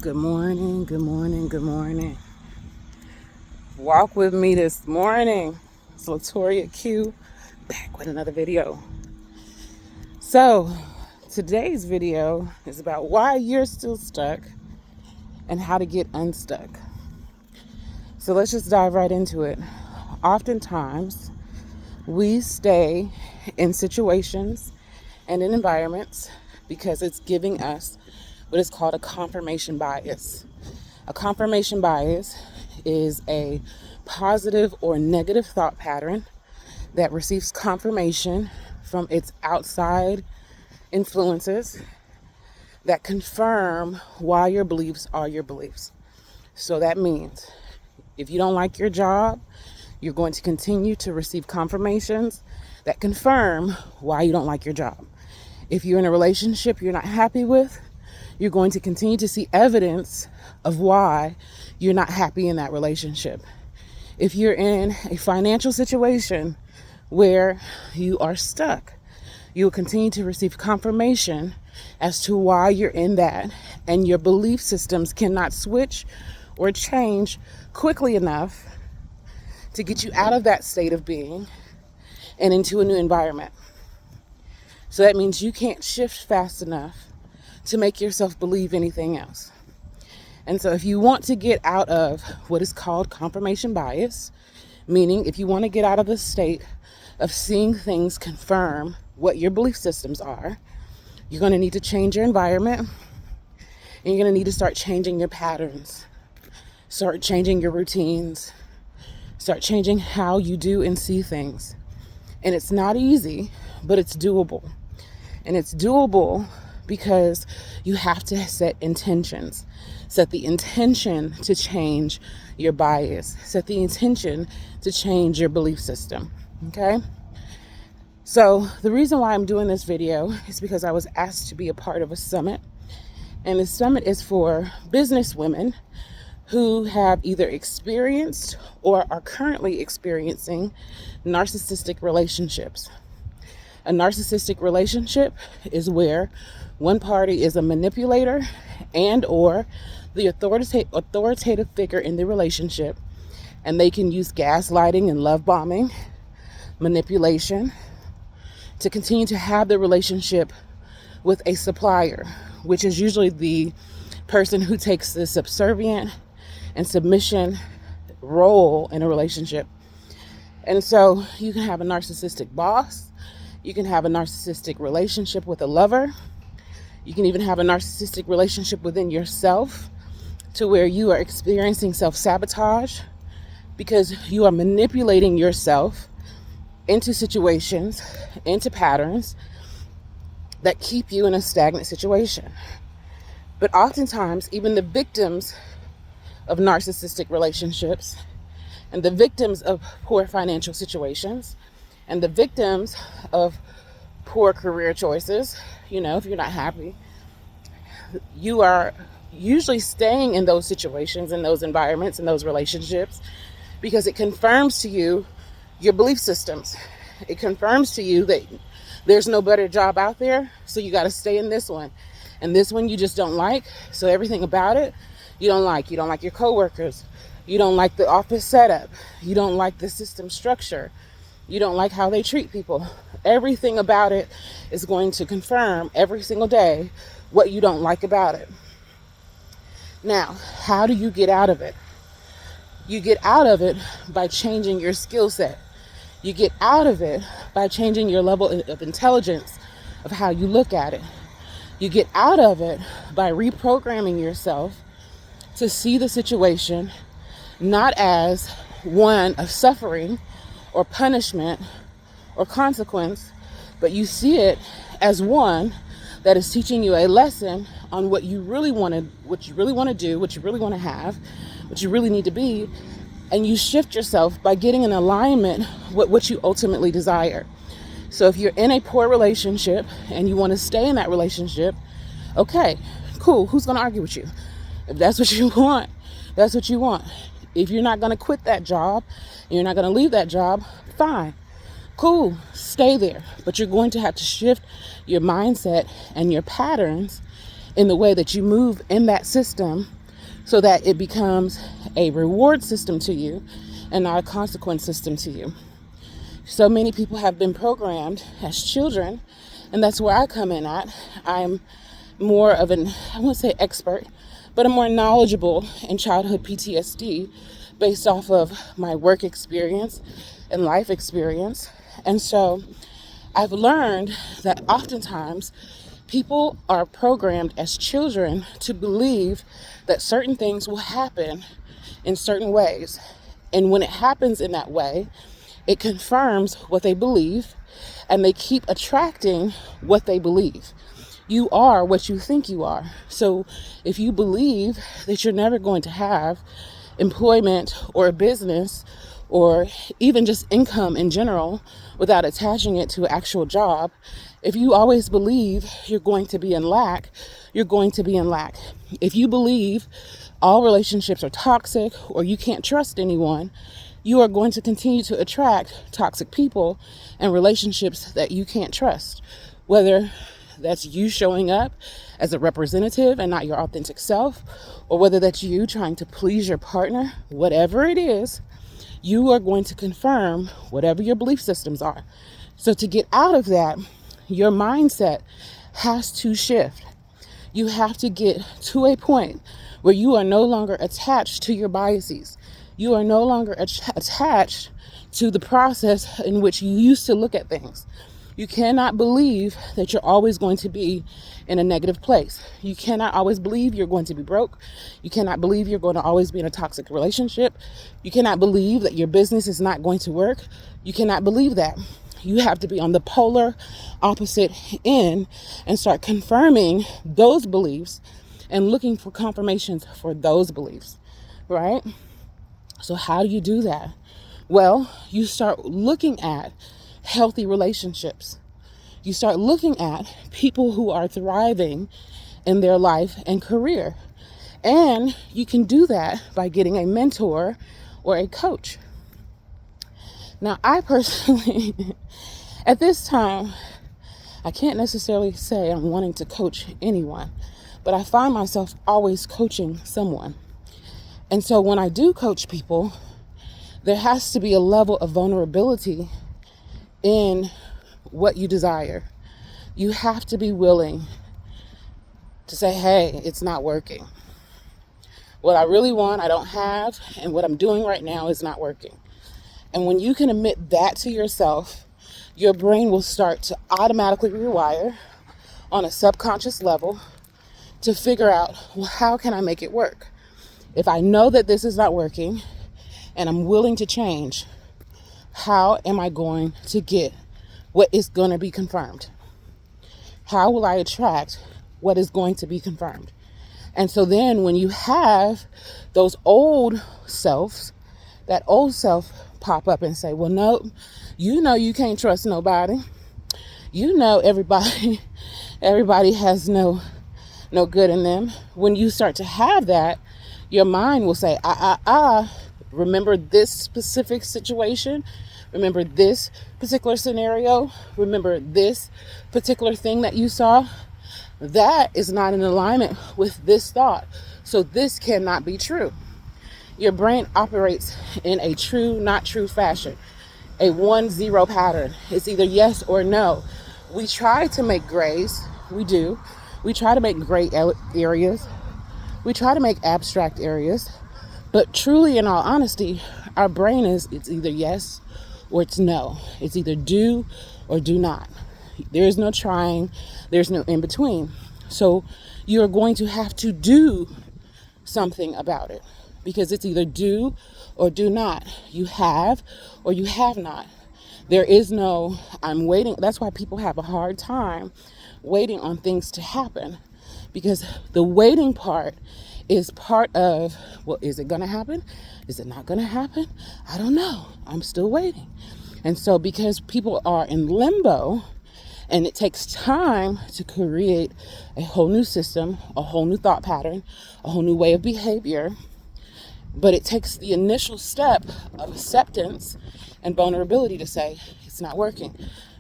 Good morning, good morning, good morning. Walk with me this morning. It's Latoriea Q back with another video. So, today's video is about why you're still stuck and how to get unstuck. So, let's just dive right into it. Oftentimes, we stay in situations and in environments because it's giving us what is called a confirmation bias. A confirmation bias is a positive or negative thought pattern that receives confirmation from its outside influences that confirm why your beliefs are your beliefs. So that means if you don't like your job, you're going to continue to receive confirmations that confirm why you don't like your job. If you're in a relationship you're not happy with, you're going to continue to see evidence of why you're not happy in that relationship. If you're in a financial situation where you are stuck, you will continue to receive confirmation as to why you're in that, and your belief systems cannot switch or change quickly enough to get you out of that state of being and into a new environment. So that means you can't shift fast enough to make yourself believe anything else. And so if you want to get out of what is called confirmation bias, meaning if you want to get out of the state of seeing things confirm what your belief systems are, you're going to need to change your environment, and you're going to need to start changing your patterns, start changing your routines, start changing how you do and see things. And it's not easy, but it's doable. And it's doable because you have to set intentions. Set the intention to change your bias. Set the intention to change your belief system. Okay? So the reason why I'm doing this video is because I was asked to be a part of a summit. And the summit is for business women who have either experienced or are currently experiencing narcissistic relationships. A narcissistic relationship is where one party is a manipulator and or the authoritative figure in the relationship, and they can use gaslighting and love bombing, manipulation, to continue to have the relationship with a supplier, which is usually the person who takes the subservient and submission role in a relationship. And so you can have a narcissistic boss. You can have a narcissistic relationship with a lover. You can even have a narcissistic relationship within yourself to where you are experiencing self-sabotage because you are manipulating yourself into situations, into patterns that keep you in a stagnant situation. But oftentimes, even the victims of narcissistic relationships and the victims of poor financial situations and the victims of poor career choices, if you're not happy, you are usually staying in those situations, in those environments, in those relationships, because it confirms to you your belief systems. It confirms to you that there's no better job out there, so you got to stay in this one. And this one you just don't like, so everything about it you don't like. You don't like your coworkers. You don't like the office setup. You don't like the system structure. You don't like how they treat people. Everything about it is going to confirm every single day what you don't like about it. Now, how do you get out of it? You get out of it by changing your skill set. You get out of it by changing your level of intelligence of how you look at it. You get out of it by reprogramming yourself to see the situation not as one of suffering or punishment or consequence, but you see it as one that is teaching you a lesson on what you really want to do, what you really want to have, what you really need to be, and you shift yourself by getting in alignment with what you ultimately desire. So if you're in a poor relationship and you want to stay in that relationship, okay, cool, who's going to argue with you? If that's what you want, that's what you want. If you're not going to quit that job, and you're not going to leave that job, fine. Cool, stay there. But you're going to have to shift your mindset and your patterns in the way that you move in that system so that it becomes a reward system to you and not a consequence system to you. So many people have been programmed as children, and that's where I come in at. I'm more of I won't say expert, but I'm more knowledgeable in childhood PTSD based off of my work experience and life experience. And so I've learned that oftentimes people are programmed as children to believe that certain things will happen in certain ways. And when it happens in that way, it confirms what they believe, and they keep attracting what they believe. You are what you think you are. So if you believe that you're never going to have employment or a business or even just income in general without attaching it to an actual job, if you always believe you're going to be in lack, you're going to be in lack. If you believe all relationships are toxic or you can't trust anyone, you are going to continue to attract toxic people and relationships that you can't trust. Whether that's you showing up as a representative and not your authentic self, or whether that's you trying to please your partner, whatever it is, you are going to confirm whatever your belief systems are. So to get out of that, your mindset has to shift. You have to get to a point where you are no longer attached to your biases. You are no longer attached to the process in which you used to look at things. You cannot believe that you're always going to be in a negative place. You cannot always believe you're going to be broke. You cannot believe you're going to always be in a toxic relationship. You cannot believe that your business is not going to work. You cannot believe that. You have to be on the polar opposite end and start confirming those beliefs and looking for confirmations for those beliefs, right? So how do you do that? Well, you start looking at healthy relationships. You start looking at people who are thriving in their life and career. And you can do that by getting a mentor or a coach. Now, I personally, at this time, I can't necessarily say I'm wanting to coach anyone, but I find myself always coaching someone. And so when I do coach people, there has to be a level of vulnerability in what you desire. You have to be willing to say, hey, it's not working. What I really want, I don't have, and what I'm doing right now is not working. And when you can admit that to yourself, your brain will start to automatically rewire on a subconscious level to figure out, well, how can I make it work? If I know that this is not working and I'm willing to change, how am I going to get what is going to be confirmed? How will I attract what is going to be confirmed? And so then when you have those old selves, that old self pop up and say, well, no, you know you can't trust nobody. You know everybody has no good in them. When you start to have that, your mind will say, remember this specific situation? Remember this particular scenario? Remember this particular thing that you saw? That is not in alignment with this thought. So this cannot be true. Your brain operates in a true, not true fashion, a 1-0 pattern. It's either yes or no. We try to make grays. We do. We try to make gray areas. We try to make abstract areas. But truly, in all honesty, our brain it's either yes or it's no. It's either do or do not. There is no trying. There's no in between. So you're going to have to do something about it, because it's either do or do not. You have or you have not. There is no I'm waiting. That's why people have a hard time waiting on things to happen, because the waiting part is part of, well, is it going to happen? Is it not going to happen? I don't know. I'm still waiting. And so because people are in limbo, and it takes time to create a whole new system, a whole new thought pattern, a whole new way of behavior, but it takes the initial step of acceptance and vulnerability to say, it's not working.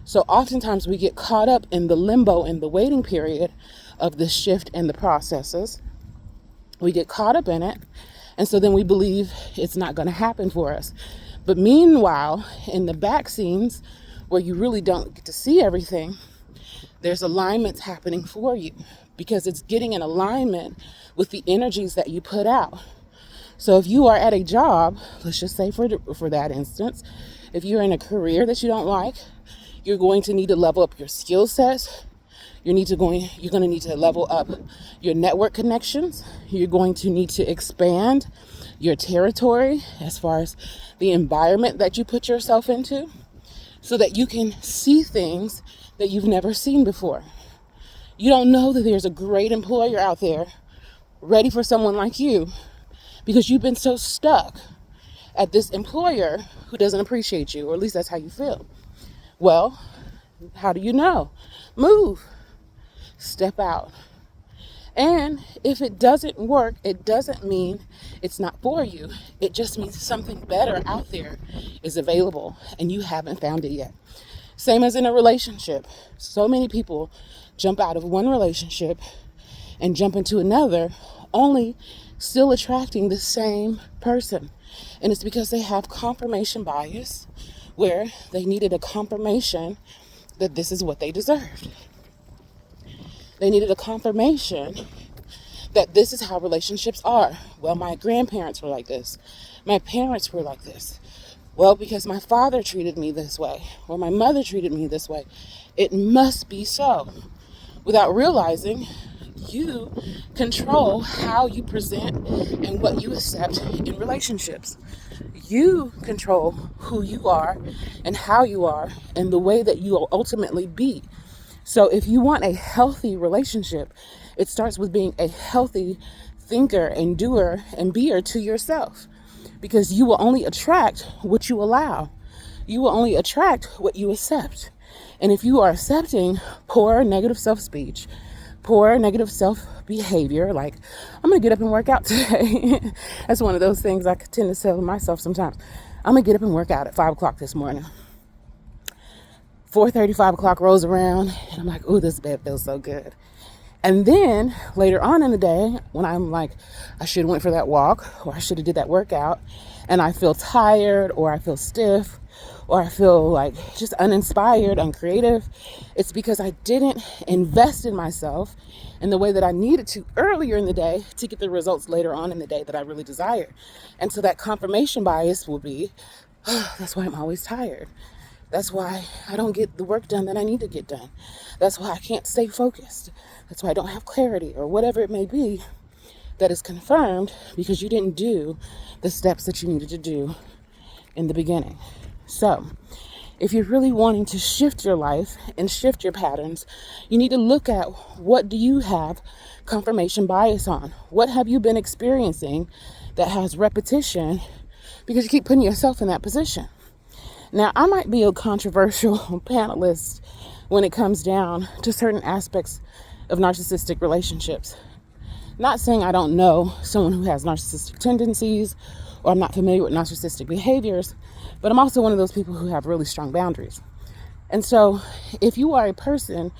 So oftentimes we get caught up in the limbo, in the waiting period of the shift and the processes. We get caught up in it, and so then we believe it's not going to happen for us. But meanwhile, in the back scenes where you really don't get to see everything, there's alignments happening for you because it's getting in alignment with the energies that you put out. So if you are at a job, let's just say for that instance, if you're in a career that you don't like, you're going to need to level up your skill sets. You're going to need to level up your network connections. You're going to need to expand your territory as far as the environment that you put yourself into so that you can see things that you've never seen before. You don't know that there's a great employer out there ready for someone like you because you've been so stuck at this employer who doesn't appreciate you, or at least that's how you feel. Well, how do you know? Move. Step out. And if it doesn't work, it doesn't mean it's not for you. It just means something better out there is available and you haven't found it yet. Same as in a relationship. So many people jump out of one relationship and jump into another, only still attracting the same person. And it's because they have confirmation bias, where they needed a confirmation that this is what they deserved. They needed a confirmation that this is how relationships are. Well, my grandparents were like this. My parents were like this. Well, because my father treated me this way, or my mother treated me this way, it must be so. Without realizing, you control how you present and what you accept in relationships. You control who you are and how you are and the way that you will ultimately be. So if you want a healthy relationship, it starts with being a healthy thinker and doer and beer to yourself, because you will only attract what you allow. You will only attract what you accept. And if you are accepting poor negative self-speech, poor negative self-behavior, like, I'm going to get up and work out today. That's one of those things I tend to tell myself sometimes. I'm going to get up and work out at 5 o'clock this morning. 4:30, 5 o'clock rolls around, and I'm like, oh, this bed feels so good. And then later on in the day, when I'm like, I should have went for that walk, or I should have did that workout, and I feel tired, or I feel stiff, or I feel like just uninspired, uncreative, it's because I didn't invest in myself in the way that I needed to earlier in the day to get the results later on in the day that I really desired. And so that confirmation bias will be, oh, that's why I'm always tired. That's why I don't get the work done that I need to get done. That's why I can't stay focused. That's why I don't have clarity, or whatever it may be that is confirmed because you didn't do the steps that you needed to do in the beginning. So if you're really wanting to shift your life and shift your patterns, you need to look at, what do you have confirmation bias on? What have you been experiencing that has repetition because you keep putting yourself in that position? Now, I might be a controversial panelist when it comes down to certain aspects of narcissistic relationships. Not saying I don't know someone who has narcissistic tendencies, or I'm not familiar with narcissistic behaviors, but I'm also one of those people who have really strong boundaries. And so if you are a person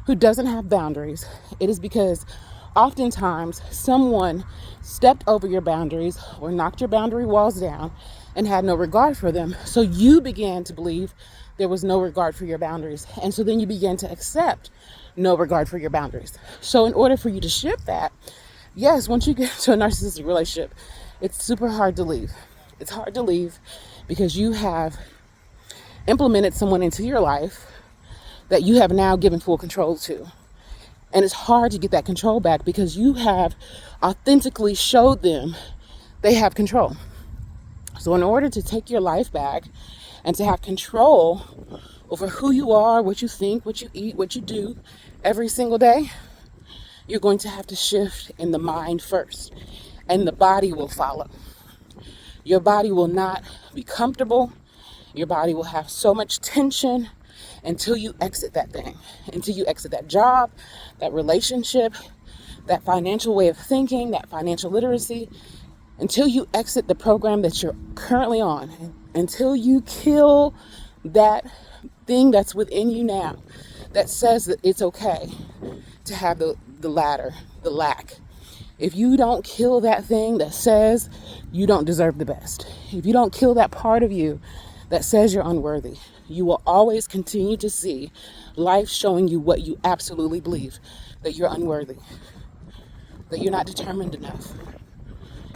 who doesn't have boundaries, it is because oftentimes someone stepped over your boundaries or knocked your boundary walls down and had no regard for them. So you began to believe there was no regard for your boundaries. And so then you began to accept no regard for your boundaries. So in order for you to shift that, yes, once you get into a narcissistic relationship, it's super hard to leave. It's hard to leave because you have implemented someone into your life that you have now given full control to. And it's hard to get that control back because you have authentically showed them they have control. So in order to take your life back and to have control over who you are, what you think, what you eat, what you do every single day, you're going to have to shift in the mind first, and the body will follow. Your body will not be comfortable. Your body will have so much tension until you exit that thing, until you exit that job, that relationship, that financial way of thinking, that financial literacy, until you exit the program that you're currently on, until you kill that thing that's within you now that says that it's okay to have the the latter, the lack. If you don't kill that thing that says you don't deserve the best, if you don't kill that part of you that says you're unworthy, you will always continue to see life showing you what you absolutely believe, that you're unworthy, that you're not determined enough,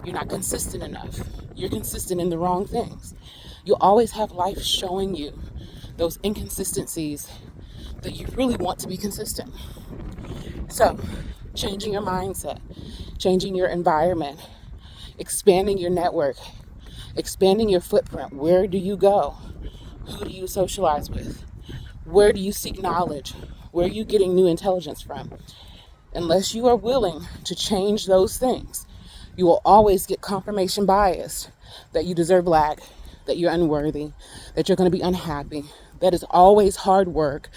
you're not consistent enough, you're consistent in the wrong things. You'll always have life showing you those inconsistencies that you really want to be consistent. So, changing your mindset, changing your environment, expanding your network, expanding your footprint. Where do you go? Who do you socialize with? Where do you seek knowledge? Where are you getting new intelligence from? Unless you are willing to change those things, you will always get confirmation bias that you deserve lack, that you're unworthy, that you're going to be unhappy. That is always hard work,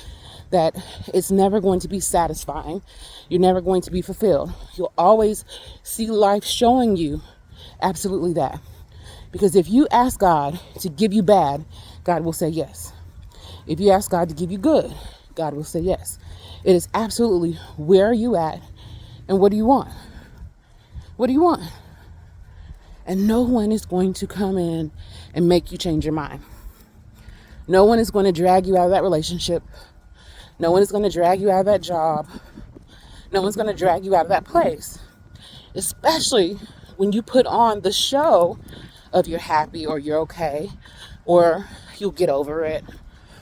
that it's never going to be satisfying. You're never going to be fulfilled. You'll always see life showing you absolutely that. Because if you ask God to give you bad, God will say yes. If you ask God to give you good, God will say yes. It is absolutely where are you at and what do you want? What do you want? And no one is going to come in and make you change your mind. No one is going to drag you out of that relationship. No one is going to drag you out of that job. No one's going to drag you out of that place. Especially when you put on the show of you're happy or you're okay, or you'll get over it,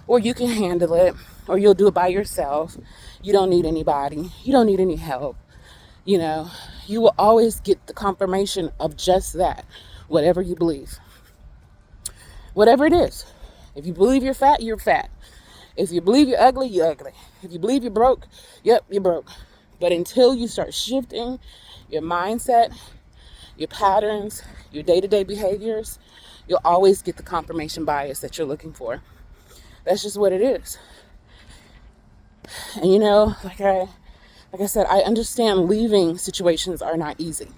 or you can handle it, or you'll do it by yourself. You don't need anybody. You don't need any help. You know, you will always get the confirmation of just that, whatever you believe. Whatever it is. If you believe you're fat, you're fat. If you believe you're ugly, you're ugly. If you believe you're broke, yep, you're broke. But until you start shifting your mindset, your patterns, your day-to-day behaviors, you'll always get the confirmation bias that you're looking for. That's just what it is. And you know, like I said, I understand leaving situations are not easy,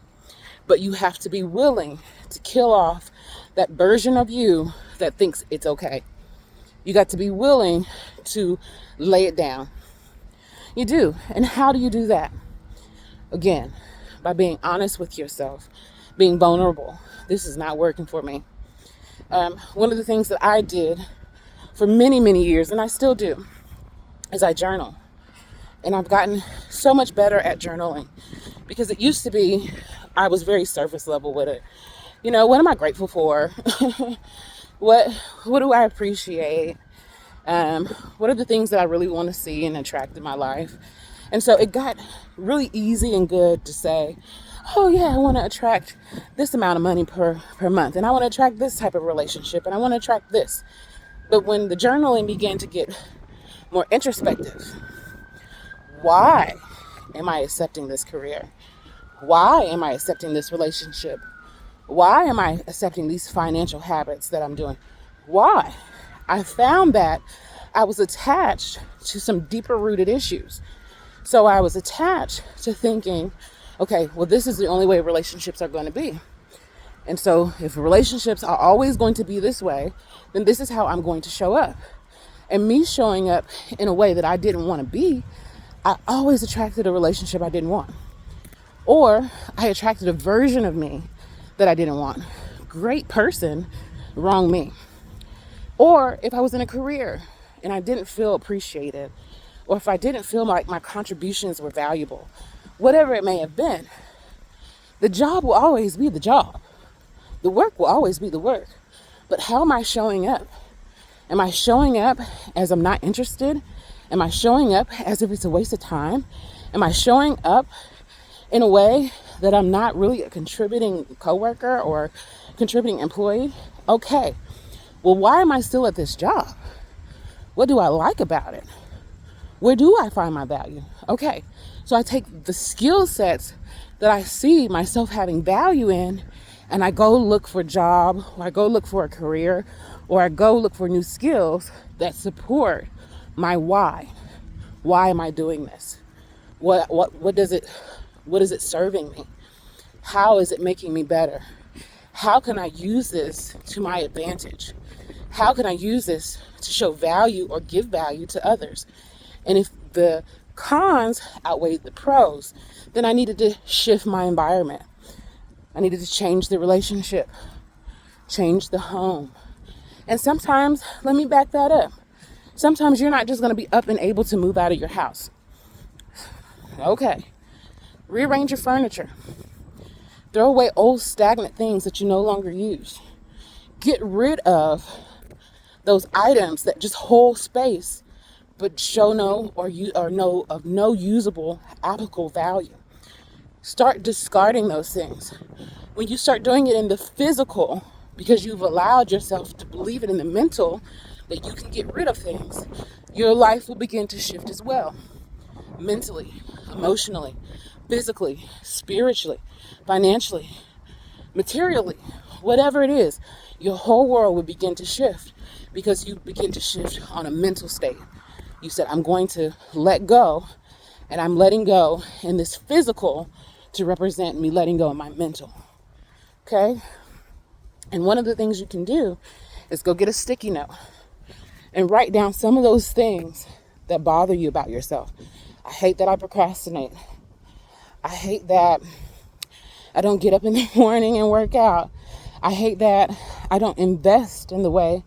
but you have to be willing to kill off that version of you that thinks it's okay. You got to be willing to lay it down. You do. And how do you do that? Again, by being honest with yourself, being vulnerable. This is not working for me. One of the things that I did for many, many years, and I still do, is I journal. And I've gotten so much better at journaling, because it used to be I was very surface level with it. You know, what am I grateful for? What do I appreciate? What are the things that I really want to see and attract in my life? And so it got really easy and good to say, oh yeah, I want to attract this amount of money per month. And I want to attract this type of relationship. And I want to attract this. But when the journaling began to get more introspective, why am I accepting this career? Why am I accepting this relationship? Why am I accepting these financial habits that I'm doing? Why? I found that I was attached to some deeper rooted issues. So I was attached to thinking, okay, well, this is the only way relationships are going to be. And so if relationships are always going to be this way, then this is how I'm going to show up. And me showing up in a way that I didn't want to be, I always attracted a relationship I didn't want. Or I attracted a version of me that I didn't want. Great person, wrong me. Or if I was in a career and I didn't feel appreciated, or if I didn't feel like my contributions were valuable, whatever it may have been, the job will always be the job. The work will always be the work. But how am I showing up? Am I showing up as I'm not interested? Am I showing up as if it's a waste of time? Am I showing up in a way that I'm not really a contributing coworker or contributing employee? Okay, well, why am I still at this job? What do I like about it? Where do I find my value? Okay, so I take the skill sets that I see myself having value in, and I go look for a job, or I go look for a career, or I go look for new skills that support my why. Why am I doing this? What is it serving me? How is it making me better? How can I use this to my advantage? How can I use this to show value or give value to others? And if the cons outweighed the pros, then I needed to shift my environment. I needed to change the relationship, change the home. And sometimes, let me back that up. Sometimes you're not just going to be up and able to move out of your house. Okay. Rearrange your furniture. Throw away old stagnant things that you no longer use. Get rid of those items that just hold space but show no usable, applicable value. Start discarding those things. When you start doing it in the physical, because you've allowed yourself to believe it in the mental, that you can get rid of things, your life will begin to shift as well. Mentally, emotionally, physically, spiritually, financially, materially, whatever it is, your whole world will begin to shift because you begin to shift on a mental state. You said, I'm going to let go, and I'm letting go in this physical to represent me letting go of my mental. Okay? And one of the things you can do is go get a sticky note and write down some of those things that bother you about yourself. I hate that I procrastinate. I hate that I don't get up in the morning and work out. I hate that I don't invest in the way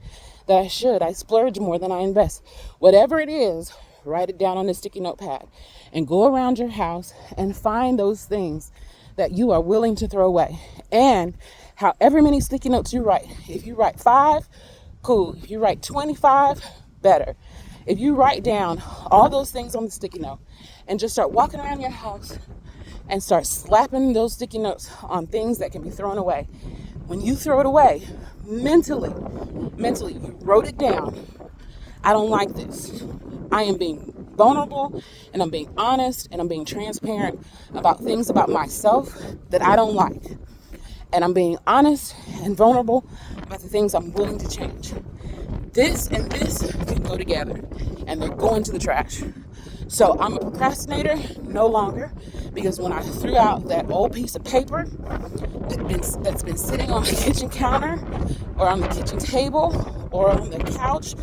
that I should. I splurge more than I invest. Whatever it is, write it down on a sticky notepad and go around your house and find those things that you are willing to throw away. And however many sticky notes you write, if you write 5, cool. If you write 25, better. If you write down all those things on the sticky note and just start walking around your house and start slapping those sticky notes on things that can be thrown away. When you throw it away, mentally, you wrote it down. I don't like this. I am being vulnerable, and I'm being honest, and I'm being transparent about things about myself that I don't like. And I'm being honest and vulnerable about the things I'm willing to change. This and this can go together, and they're going to the trash. So I'm a procrastinator no longer, because when I threw out that old piece of paper that's been sitting on the kitchen counter or on the kitchen table or on the couch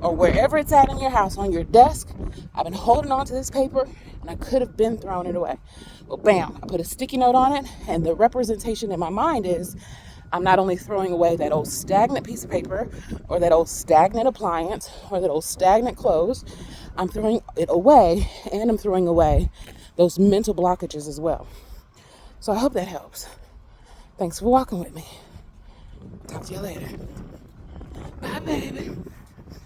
or wherever it's at in your house, on your desk, I've been holding on to this paper and I could have been throwing it away. Well, bam, I put a sticky note on it, and the representation in my mind is I'm not only throwing away that old stagnant piece of paper or that old stagnant appliance or that old stagnant clothes, I'm throwing it away, and I'm throwing away those mental blockages as well. So I hope that helps. Thanks for walking with me. Talk to you later. Bye, baby.